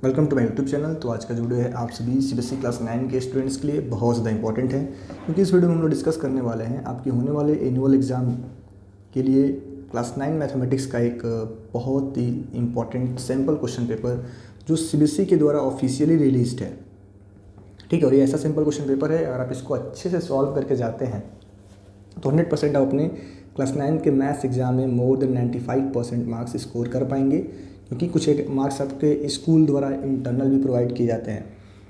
Welcome to my YouTube channel. तो आज का जो वीडियो है आप सभी सीबीएसई क्लास 9 के स्टूडेंट्स के लिए बहुत ज़्यादा इंपॉर्टेंट है, क्योंकि इस वीडियो में हम लोग डिस्कस करने वाले हैं आपके होने वाले एनुअल एग्ज़ाम के लिए क्लास 9 मैथमेटिक्स का एक बहुत ही इंपॉर्टेंट सैम्पल क्वेश्चन पेपर जो सीबीएसई के द्वारा ऑफिशियली रिलीज्ड है। ठीक है, और ये ऐसा सिंपल क्वेश्चन पेपर है, अगर आप इसको अच्छे से सॉल्व करके जाते हैं तो 100% आप अपने क्लास 9 के मैथ्स एग्जाम में मोर देन 95% मार्क्स स्कोर कर पाएंगे, क्योंकि कुछ एक मार्क्स आपके स्कूल द्वारा इंटरनल भी प्रोवाइड किए जाते हैं।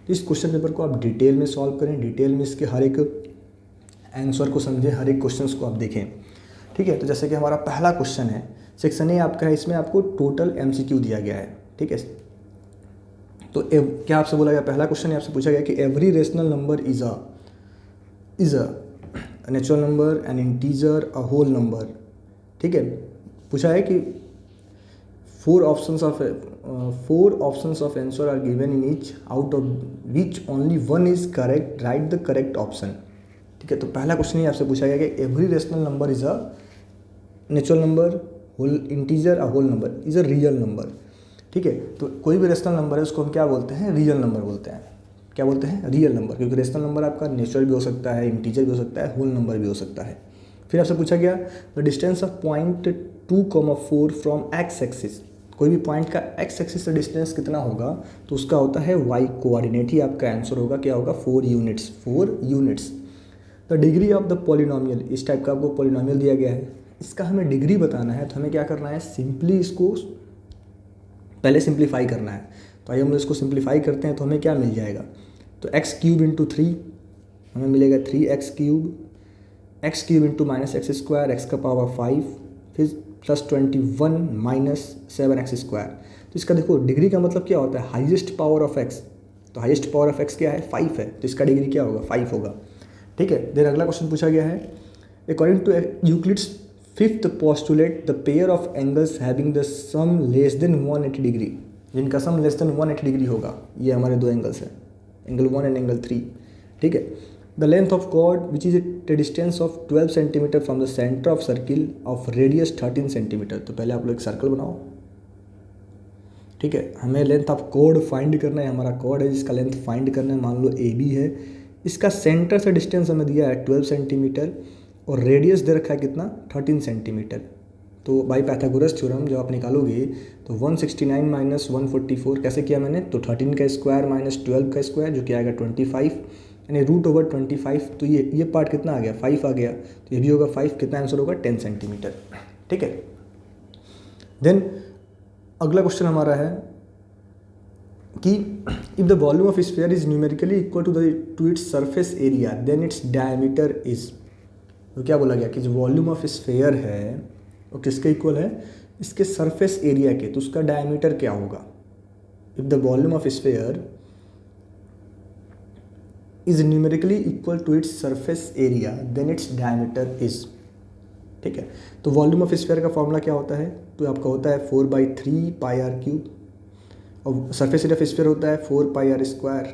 तो इस क्वेश्चन पेपर को आप डिटेल में सॉल्व करें, डिटेल में इसके हर एक आंसर को समझें, हर एक क्वेश्चन को आप देखें। ठीक है, तो जैसे कि हमारा पहला क्वेश्चन है, सेक्शन ए आपका है, इसमें आपको टोटल एमसीक्यू दिया गया है। ठीक है, तो क्या आपसे बोला गया, पहला क्वेश्चन आपसे पूछा गया कि every rational number is a natural number, an integer, a whole number. ठीक है, पूछा है कि four options of answer are given in each, out of which only one is correct, right the correct option. ठीक है, तो पहला question ही आपसे पूछा गया कि every rational number is a natural number, whole integer, a whole number is a real number. ठीक है, तो कोई भी रेशनल नंबर है उसको हम क्या बोलते हैं, रियल नंबर बोलते हैं। क्या बोलते हैं, रियल नंबर, क्योंकि रेशनल नंबर आपका नेचुरल भी हो सकता है, इंटीजर भी हो सकता है, होल नंबर भी हो सकता है। फिर आपसे पूछा गया the distance of point 2,4 from x axis. कोई भी पॉइंट का एक्स एक्सिस से डिस्टेंस कितना होगा, तो उसका होता है वाई कोऑर्डिनेट ही आपका आंसर होगा। क्या होगा, 4 units. The degree of the polynomial, इस टाइप का आपको पॉलिनोमियल दिया गया है, इसका हमें डिग्री बताना है, तो हमें क्या करना है, सिंपली इसको पहले सिंप्लीफाई करना है। तो आइए हम लोग इसको सिंप्लीफाई करते हैं, तो हमें क्या मिल जाएगा, तो x³ इंटू 3 हमें मिलेगा 3x³, x³ into -x², x का पावर 5, फिर +21 -7x²। तो इसका देखो डिग्री का मतलब क्या होता है, हाईएस्ट पावर ऑफ x। तो हाईएस्ट पावर ऑफ x क्या है, 5 है, तो इसका डिग्री क्या होगा, 5 होगा। ठीक है, देन अगला क्वेश्चन पूछा गया है, according to Euclid's fifth postulate the pair of angles having the sum less than 180 degree, जिनका सम लेस देन 180 डिग्री होगा, ये हमारे दो एंगल्स हैं, एंगल 1 एंड एंगल 3। ठीक है, the length of chord which is a distance of 12 centimetre from the centre of circle of radius 13 centimetre. तो पहले आप लोग एक सर्कल बनाओ। ठीक है, हमें लेंथ ऑफ कॉर्ड फाइंड करना है, हमारा कॉर्ड है जिसका लेंथ फाइंड करना है, मान लो AB है, इसका सेंटर से डिस्टेंस हमें दिया है 12 सेंटीमीटर और रेडियस दे रखा है कितना, 13 सेंटीमीटर। तो बाई पाइथागोरस थ्योरम जब आप निकालोगे तो 169 माइनस 144 कैसे किया मैंने, तो 13 का स्क्वायर माइनस 12 का स्क्वायर जो कि आएगा 25, यानी √25। तो ये पार्ट कितना आ गया, 5 आ गया, तो ये भी होगा 5, कितना आंसर होगा, 10 सेंटीमीटर। ठीक है, देन अगला क्वेश्चन हमारा है कि if the volume of sphere is numerically equal to its surface area then its diameter is. तो क्या बोला गया कि जो वॉल्यूम ऑफ स्फीयर है वो किसके इक्वल है, इसके सरफेस एरिया के, तो उसका डायमीटर क्या होगा। If the volume of sphere is numerically equal to its surface area then its diameter is. ठीक है, तो वॉल्यूम ऑफ स्फीयर का फॉर्मूला क्या होता है, तो आपका होता है 4/3 πr³ और सरफेस एरिया ऑफ स्फीयर होता है 4πr²।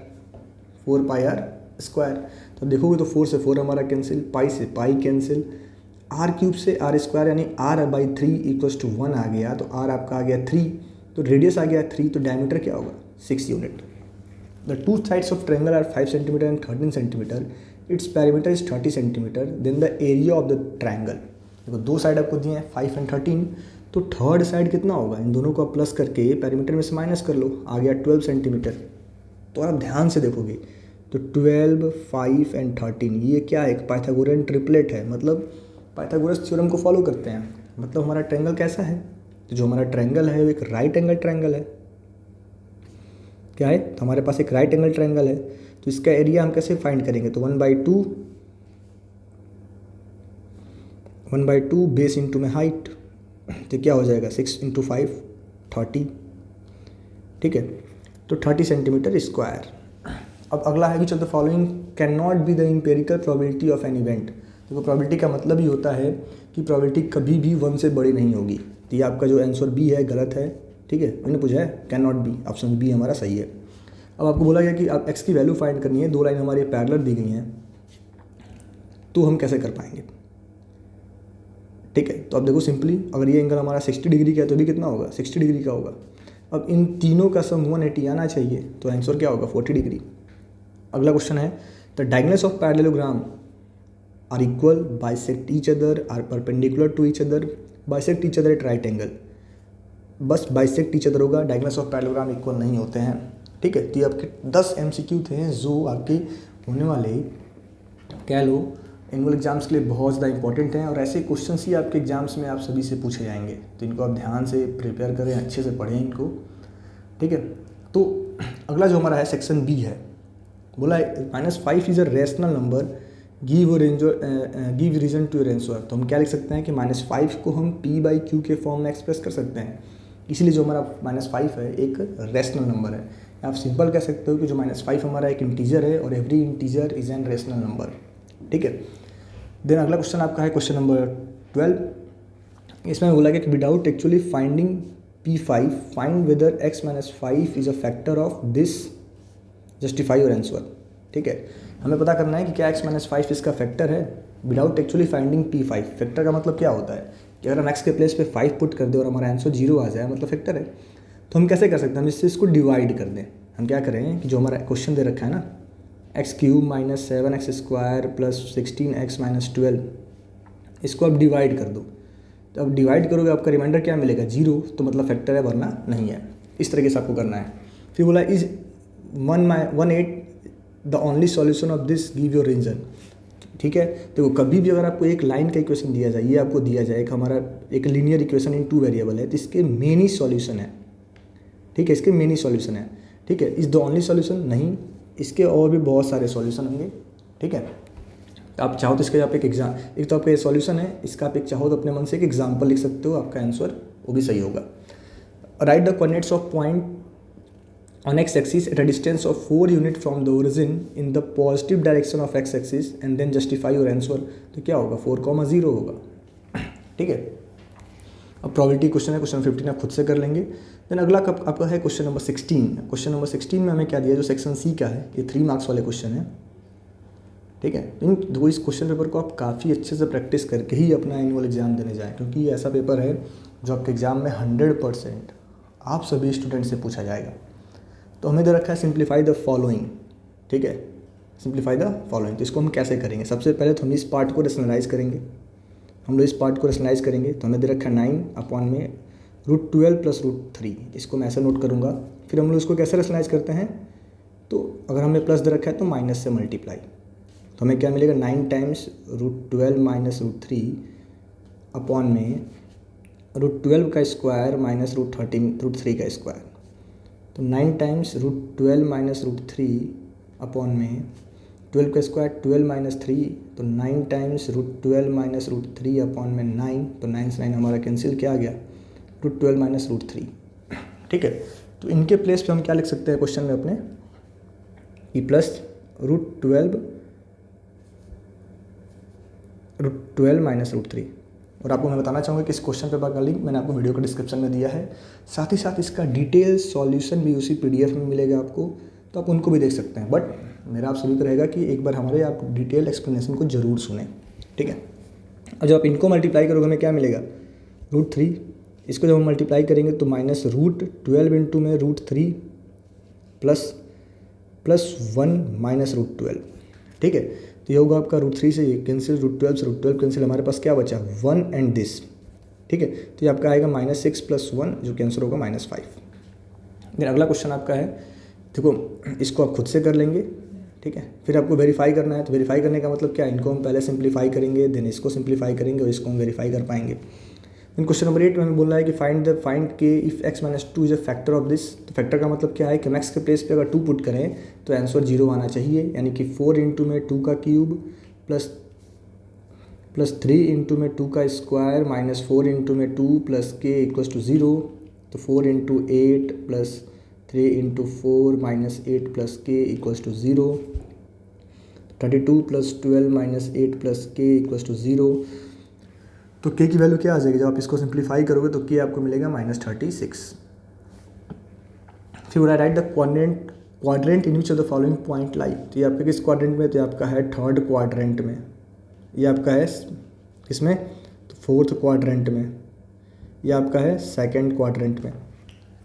तो देखोगे तो 4 से 4 हमारा कैंसिल, पाई से पाई कैंसिल, r³ से r² यानी r/3 = 1 आ गया, तो r आपका आ गया 3, तो रेडियस आ गया 3, तो डायमीटर क्या होगा, 6 unit. The two sides of triangle are 5 centimetre and 13 centimetre, its perimeter is 30 centimetre, then the area of the triangle. देखो दो साइड आपको दिए हैं 5 एंड 13, तो थर्ड साइड कितना होगा, इन दोनों को आप प्लस करके पेरीमीटर में से माइनस कर लो, आ गया 12 सेंटीमीटर। तो आप ध्यान से देखोगे तो 12, 5 एंड 13 ये क्या है, एक पाइथागोरियन ट्रिपलेट है, मतलब पाइथागोरस थ्योरम को फॉलो करते हैं। मतलब हमारा ट्रायंगल कैसा है, तो जो हमारा ट्रायंगल है वो एक राइट एंगल ट्रायंगल है। क्या है, तो हमारे पास एक राइट एंगल ट्रायंगल है, तो इसका एरिया हम कैसे फाइंड करेंगे, तो 1/2 बेस इंटू में हाइट, तो क्या हो जाएगा 6 × 5 30। ठीक है, तो 30 सेंटीमीटर स्क्वायर। अब अगला है which of the following can not be the empirical probability of an event. देखो प्रोबेबिलिटी का मतलब ही होता है कि प्रोबेबिलिटी कभी भी 1 से बड़ी नहीं होगी, तो ये आपका जो आंसर बी है गलत है। ठीक है, मैंने पूछा है can not be, option B हमारा सही है। अब आपको बोला गया कि आप एक्स की वैल्यू फाइंड करनी है, दो लाइन हमारी पैरेलल दी गई हैं, तो हम कैसे कर पाएंगे। ठीक है, तो अब देखो सिंपली अगर ये एंगल हमारा 60 डिग्री का है तो भी कितना होगा, 60 डिग्री का होगा। अब इन तीनों का सम 180 आना चाहिए, तो आंसर क्या होगा 40 डिग्री। अगला क्वेश्चन है the diagonals of parallelogram are equal, bisect each other, are perpendicular to each other, bisect each other at right angle. बस बाइसेक्ट ईच अदर होगा, डायगोनल्स ऑफ पैरेललोग्राम इक्वल नहीं होते हैं। ठीक है, तो ये आपके 10 MCQ थे जो आपके होने वाले कह लो एनुअल एग्जाम्स के लिए बहुत ज़्यादा इंपॉर्टेंट हैं, और ऐसे क्वेश्चन ही आपके एग्जाम्स में आप सभी से पूछे जाएंगे। तो इनको आप ध्यान से प्रिपेयर करें, अच्छे से पढ़ें इनको। ठीक है, तो अगला जो हमारा है सेक्शन बी है, बोला -5 is a rational number, give reason to your answer. तो हम क्या लिख सकते हैं कि -5 को हम P/Q के फॉर्म में एक्सप्रेस कर सकते हैं, इसीलिए जो हमारा -5 है एक रैशनल नंबर है। आप सिंपल कह सकते हो कि जो -5 हमारा एक इंटीजर है और every integer is an rational number. ठीक है, देन अगला क्वेश्चन आपका है क्वेश्चन नंबर 12। इसमें बोला गया कि without actually finding P5 find weather x-5 is a factor of this, justify your answer. ठीक है, हमें पता करना है कि क्या x-5 इसका फैक्टर है without actually finding P5। Factor का मतलब क्या होता है कि अगर हम x के प्लेस पे 5 पुट कर दें और हमारा आंसर 0 आ जाए, मतलब फैक्टर है। तो हम कैसे कर सकते हैं, हम इसको डिवाइड कर दें। हम क्या करें कि जो हमारा क्वेश्चन दे रखा है ना, x³ - 7x² + 16x - 12, इसको आप डिवाइड कर दो। तो अब डिवाइड करोगे आपका रिमाइंडर क्या मिलेगा 0, तो मतलब फैक्टर है वरना नहीं है। इस तरीके से आपको करना है। फिर बोला is 1/8 the only solution of this, give your reason. ठीक है, तो कभी भी अगर आपको एक लाइन का इक्वेशन दिया जाए, ये आपको दिया जाए एक हमारा एक लीनियर इक्वेशन इन 2 वेरिएबल है, तो इसके मेन ही सॉल्यूशन है। ठीक है, इसके मेन ही सॉल्यूशन है। ठीक है, इज द ओनली सॉल्यूशन नहीं, इसके और भी बहुत सारे सॉल्यूशन होंगे। ठीक है, तो आप चाहो तो इसका आप एक तो आपका सॉल्यूशन है, इसका आप एक चाहो तो अपने मन से एक एग्जाम्पल लिख सकते हो, आपका आंसर वो भी सही होगा। Write the coordinates of point on x axis at a distance of 4 unit from the origin in the positive direction of x axis and then justify your answer. तो क्या होगा 4,0 होगा। ठीक है, अब प्रोबेबिलिटी क्वेश्चन है, क्वेश्चन 15 आप खुद से कर लेंगे। देन अगला आपका है क्वेश्चन नंबर 16। क्वेश्चन नंबर 16 में हमें क्या दिया, जो सेक्शन सी का है, ये 3 मार्क्स वाले क्वेश्चन है। ठीक है, तो इस क्वेश्चन पेपर को आप काफ़ी अच्छे से प्रैक्टिस करके ही अपना एनुअल एग्जाम देने जाएँ, क्योंकि ये ऐसा पेपर है जो आपके एग्जाम में 100% आप सभी स्टूडेंट से पूछा जाएगा। तो हमें दे रखा है सिंप्लीफाई द फॉलोइंग। ठीक है, सिंप्लीफाई द फॉलोइंग। तो इसको हम कैसे करेंगे, सबसे पहले तो हम इस पार्ट को रेशनलाइज करेंगे। हम लोग इस पार्ट को रेशनलाइज करेंगे, तो हमें दे रखा है 9/√12 + √3। इसको मैं ऐसे नोट करूँगा। फिर हम लोग इसको कैसे रेशनलाइज करते हैं, तो अगर हमें प्लस दे रखा है तो माइनस से मल्टीप्लाई, तो हमें क्या मिलेगा 9 × √12 - √3 √12 का स्क्वायर - √3 का स्क्वायर। तो 9 × √12 - √3 12 का स्क्वायर 12 - 3, तो 9 × √12 - √3 / 9, तो 9 से 9 हमारा कैंसिल क्या आ गया √12 - √3। ठीक है, तो इनके प्लेस पे हम क्या लिख सकते हैं क्वेश्चन में अपने कि प्लस √12 - √3। और आपको मैं बताना चाहूँगा कि इस क्वेश्चन पेपर का लिंक मैंने आपको वीडियो के डिस्क्रिप्शन में दिया है, साथ ही साथ इसका डिटेल सॉल्यूशन भी उसी PDF में मिलेगा आपको, तो आप उनको भी देख सकते हैं। बट मेरा आप सभी को रहेगा कि एक बार हमारे आप डिटेल एक्सप्लेनेशन को ज़रूर सुने। ठीक है, और जब आप इनको मल्टीप्लाई करोगे हमें क्या मिलेगा √3। इसको जब हम मल्टीप्लाई करेंगे तो -√12 इंटू में √3 प्लस 1 - √12। ठीक है, तो ये होगा आपका √3 से कैंसिल, √12 से √12 कैंसिल, हमारे पास क्या बचा 1 एंड दिस। ठीक है, तो ये आपका आएगा -6 + 1 जो कैंसिल होगा -5। देन अगला क्वेश्चन आपका है, देखो इसको आप खुद से कर लेंगे। ठीक है, फिर आपको वेरीफाई करना है, तो वेरीफाई करने का मतलब क्या है, इनको हम पहले सिंप्लीफाई करेंगे, देन इसको सिंप्लीफाई करेंगे और इसको हम वेरीफाई कर पाएंगे। इन क्वेश्चन नंबर 8 में हमें बोल रहा है कि फाइंड के if x-2 is a factor of this. तो फैक्टर का मतलब क्या है कि x के प्लेस पे अगर 2 पुट करें तो आंसर 0 आना चाहिए, यानी कि 4 × में 2 का क्यूब प्लस 3 × में 2 का स्क्वायर -4 × में 2 + k = 0। तो 4 × 8 + 3 × 4 -8 + k = 0। 32 + 12 -8 + k = 0। तो k की वैल्यू क्या आ जाएगी, जब आप इसको सिंप्लीफाई करोगे तो k आपको मिलेगा -36। फिर right the quadrant in which of the following point लाई। तो ये आपके किस क्वाड्रेंट में, तो ये आपका है 3rd क्वाड्रेंट में, ये आपका है किसमें, तो 4th क्वाड्रेंट में, ये आपका है 2nd क्वाड्रेंट में,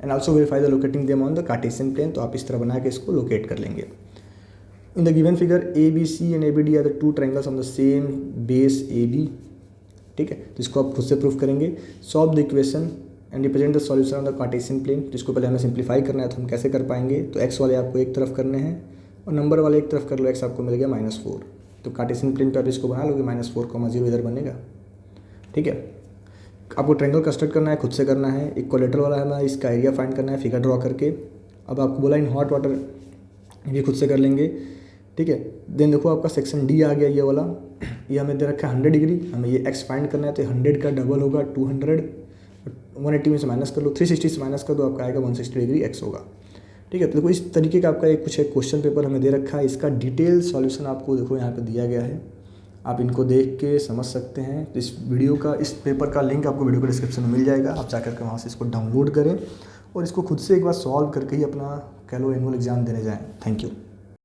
and also verify the locating them on the Cartesian plane. तो आप इस तरह बना के इसको लोकेट कर लेंगे। In the given figure A B C and A B D are the two triangles on the same base A B. ठीक है, तो इसको आप खुद से प्रूफ करेंगे। Solve the equation and represent the solution on the Cartesian plane. तो इसको पहले हमें सिंप्लीफाई करना है, तो हम कैसे कर पाएंगे? तो एक्स वाले आपको एक तरफ करने हैं और नंबर वाले एक तरफ कर लो। एक्स आपको मिल गया -4, तो कार्टेशियन प्लेन पर आप इसको बना लोगे, -4, 0 इधर बनेगा। ठीक है, आपको ट्रायंगल कंस्ट्रक्ट करना है, खुद से करना है। इक्वलेटर वाला है, हमें इसका एरिया फाइंड करना है फिगर ड्रॉ करके। अब आपको बोला इन हॉट वाटर, ये खुद से कर लेंगे। ठीक है, देन देखो आपका सेक्शन डी आ गया, ये वाला, ये हमें दे रखा है 100 डिग्री, हमें ये एक्स फाइंड करना है। तो 100 का डबल होगा 200, 180 में से माइनस कर लो, 360 से माइनस कर दो, आपका आएगा 160 डिग्री एक्स होगा। ठीक है, तो देखो इस तरीके का आपका एक क्वेश्चन पेपर हमें दे रखा है। इसका डिटेल सॉल्यूशन आपको देखो यहाँ पे दिया गया है, आप इनको देख के समझ सकते हैं। तो इस पेपर का लिंक आपको वीडियो के डिस्क्रिप्शन में मिल जाएगा, आप जाकर के वहाँ से इसको डाउनलोड करें और इसको खुद से एक बार सॉल्व करके ही अपना कह लो एनुअल एग्जाम देने जाएँ। Thank you.